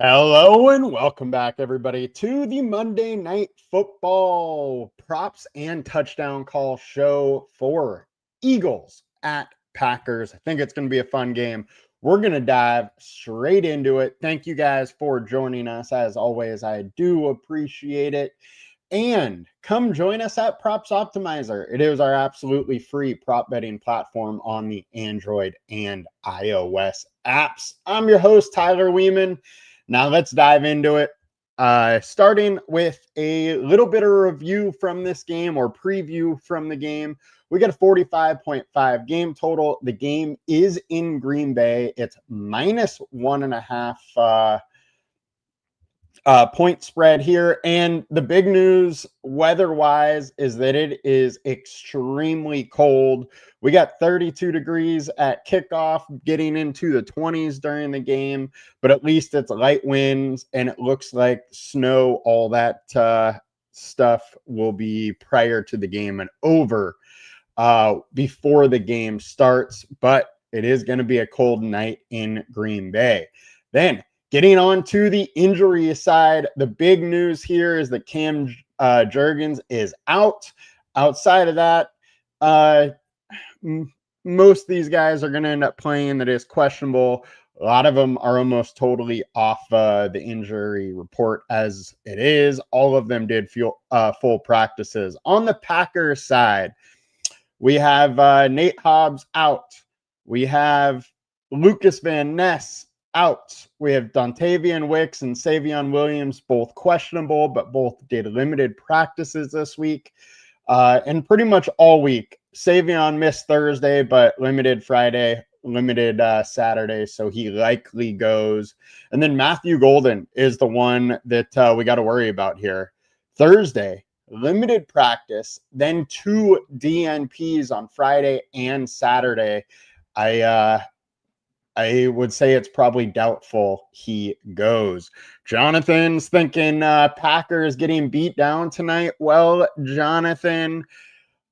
Hello and welcome back, everybody, to the Monday Night Football props and touchdown call show for Eagles at Packers. I think it's going to be a fun game. We're going to dive straight into it. Thank you guys for joining us. As always, I do appreciate it. And come join us at Props Optimizer. It is our absolutely free prop betting platform on the Android and iOS apps. I'm your host, Tyler Wiemann. Now let's dive into it. Starting with a little bit of review from this game or preview from the game. We got a 45.5 game total. The game is in Green Bay. It's -1.5 point spread here. And the big news weather-wise is that it is extremely cold. We got 32 degrees at kickoff, getting into the 20s during the game, but at least it's light winds and it looks like snow. All that stuff will be prior to the game and over before the game starts, but it is going to be a cold night in Green Bay. Then getting on to the injury side, the big news here is that Cam Jurgens is out. Outside of that, most of these guys are going to end up playing. That is questionable. A lot of them are almost totally off the injury report as it is. All of them did full practices. On the Packers side, we have Nate Hobbs out. We have Lucas Van Ness out. We have Dontavian Wicks and Savion Williams, both questionable, but both did limited practices this week. And pretty much all week. Savion missed Thursday, but limited Friday, limited Saturday, so he likely goes. And then Matthew Golden is the one that we got to worry about here. Thursday, limited practice, then 2 DNPs on Friday and Saturday. I would say it's probably doubtful he goes. Jonathan's thinking Packers getting beat down tonight. Well, Jonathan,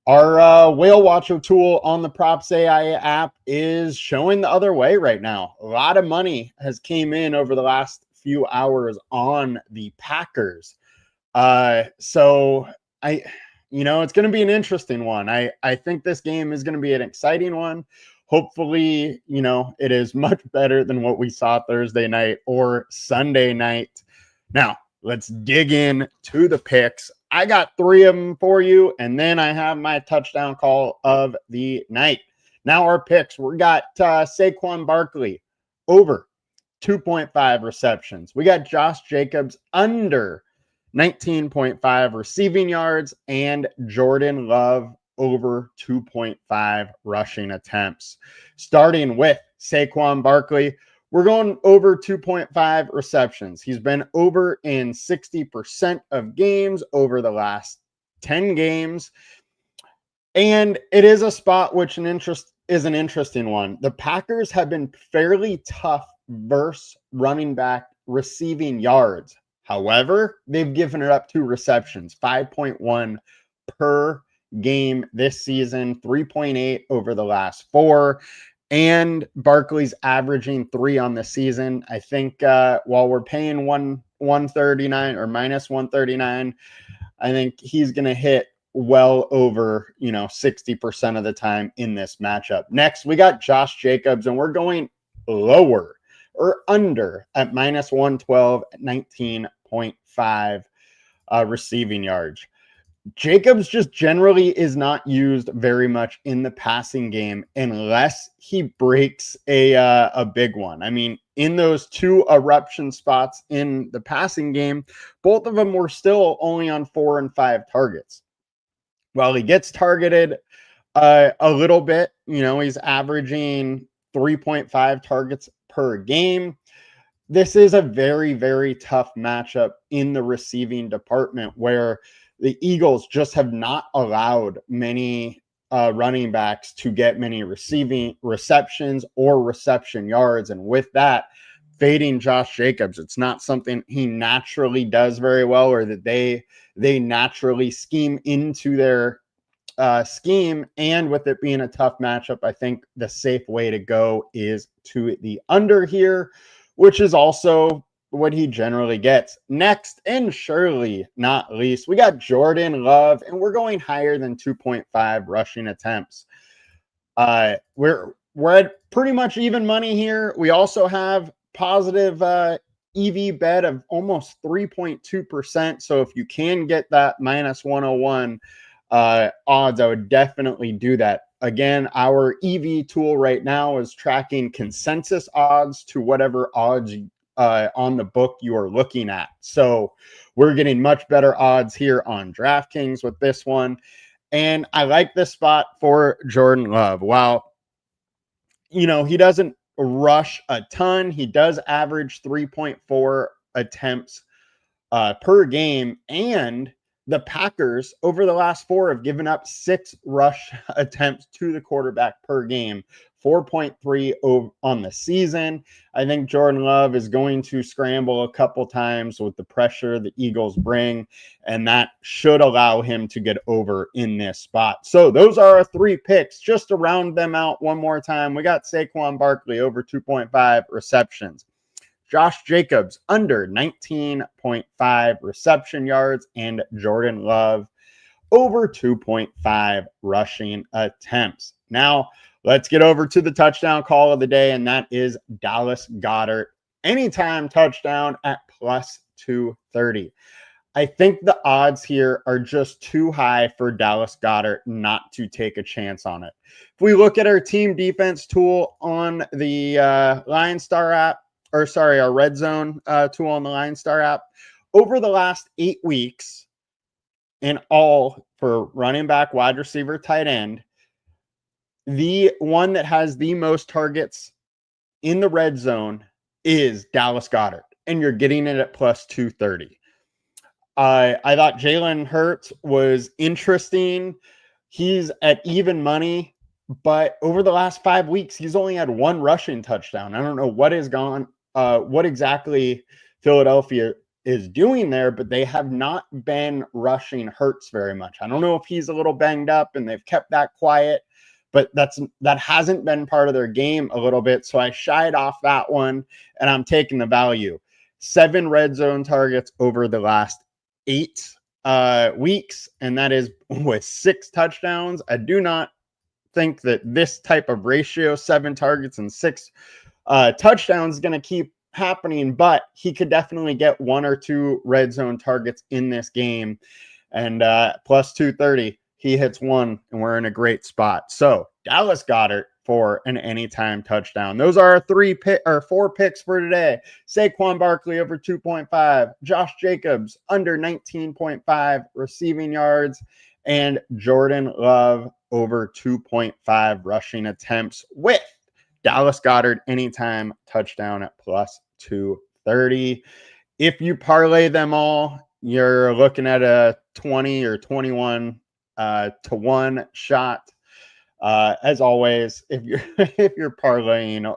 our whale watcher tool on the PropsAI app is showing the other way right now. A lot of money has came in over the last few hours on the Packers. So it's going to be an interesting one. I think this game is going to be an exciting one. Hopefully, it is much better than what we saw Thursday night or Sunday night. Now, let's dig in to the picks. I got 3 of them for you, and then I have my touchdown call of the night. Now our picks. We got Saquon Barkley over 2.5 receptions. We got Josh Jacobs under 19.5 receiving yards, and Jordan Love over 2.5 rushing attempts. Starting with Saquon Barkley, we're going over 2.5 receptions. He's been over in 60% of games over the last 10 games. And it is a spot which is an interesting one. The Packers have been fairly tough versus running back receiving yards. However, they've given it up 2 receptions, 5.1 per game this season, 3.8 over the last 4. And Barkley's averaging 3 on the season. I think while we're paying 139 or -139, I think he's going to hit well over 60% of the time in this matchup. Next, we got Josh Jacobs, and we're going lower or under at -112 at 19.5 receiving yards. Jacobs just generally is not used very much in the passing game unless he breaks a big one. I mean, in those 2 eruption spots in the passing game, both of them were still only on 4 and 5 targets. While he gets targeted a little bit, he's averaging 3.5 targets per game. This is a very, very tough matchup in the receiving department where the Eagles just have not allowed many running backs to get many receptions or reception yards. And with that, fading Josh Jacobs, it's not something he naturally does very well, or that they naturally scheme into their scheme. And with it being a tough matchup, I think the safe way to go is to the under here, which is also what he generally gets. Next, and surely not least, we got Jordan Love, and we're going higher than 2.5 rushing attempts. We're at pretty much even money here. We also have positive EV bet of almost 3.2%. So if you can get that minus 101 odds, I would definitely do that. Again, our EV tool right now is tracking consensus odds to whatever odds on the book you are looking at. So we're getting much better odds here on DraftKings with this one. And I like this spot for Jordan Love. While, you know, he doesn't rush a ton, he does average 3.4 attempts per game. And the Packers, over the last 4, have given up 6 rush attempts to the quarterback per game, 4.3 on the season. I think Jordan Love is going to scramble a couple times with the pressure the Eagles bring, and that should allow him to get over in this spot. So those are our 3 picks. Just to round them out one more time, we got Saquon Barkley over 2.5 receptions. Josh Jacobs under 19.5 reception yards, and Jordan Love over 2.5 rushing attempts. Now, let's get over to the touchdown call of the day, and that is Dallas Goedert. Anytime touchdown at plus 230. I think the odds here are just too high for Dallas Goedert not to take a chance on it. If we look at our team defense tool on the LineStar app, our red zone tool on the LineStar app, over the last 8 weeks in all for running back, wide receiver, tight end, the one that has the most targets in the red zone is Dallas Goedert, and you're getting it at plus 230. I thought Jalen Hurts was interesting. He's at even money, but over the last 5 weeks, he's only had 1 rushing touchdown. I don't know what is gone. What exactly Philadelphia is doing there, but they have not been rushing Hurts very much. I don't know if he's a little banged up and they've kept that quiet, but that hasn't been part of their game a little bit. So I shied off that one, and I'm taking the value. 7 red zone targets over the last 8 weeks, and that is with 6 touchdowns. I do not think that this type of ratio, 7 targets and 6 touchdowns, is going to keep happening, but he could definitely get 1 or 2 red zone targets in this game. And plus 230, he hits 1, and we're in a great spot. So Dallas Goedert for an anytime touchdown. Those are our 4 picks for today. Saquon Barkley over 2.5, Josh Jacobs under 19.5 receiving yards, and Jordan Love over 2.5 rushing attempts with Dallas Goedert anytime touchdown at plus 230. If you parlay them all, you're looking at a 20 or 21 to 1 shot. As always, if you're parlaying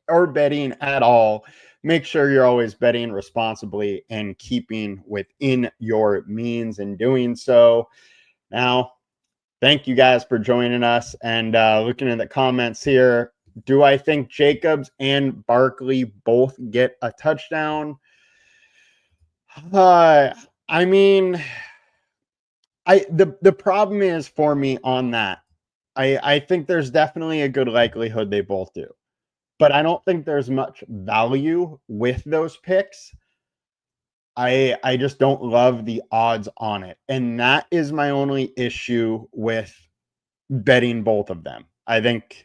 or betting at all, make sure you're always betting responsibly and keeping within your means in doing so. Now, thank you guys for joining us, and looking at the comments here. Do I think Jacobs and Barkley both get a touchdown? I mean, the problem is for me on that, I think there's definitely a good likelihood they both do, but I don't think there's much value with those picks. I just don't love the odds on it, and that is my only issue with betting both of them. I think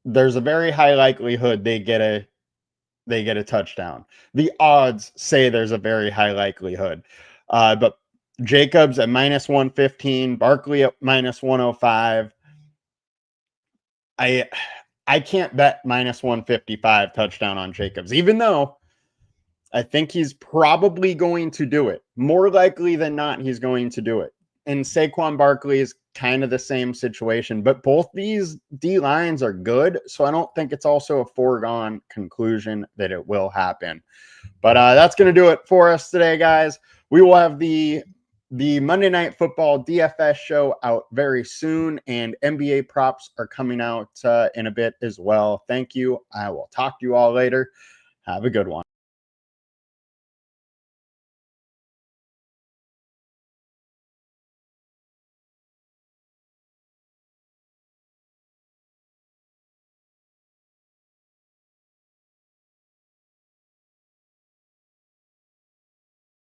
there's a very high likelihood they get a touchdown. The odds say there's a very high likelihood. But Jacobs at minus 115, Barkley at minus 105. I can't bet minus 155 touchdown on Jacobs, even though I think he's probably going to do it. More likely than not, he's going to do it. And Saquon Barkley is kind of the same situation, but both these D lines are good, so I don't think it's also a foregone conclusion that it will happen. But that's going to do it for us today, guys. We will have the Monday Night Football DFS show out very soon, and NBA props are coming out in a bit as well. Thank you. I will talk to you all later. Have a good one.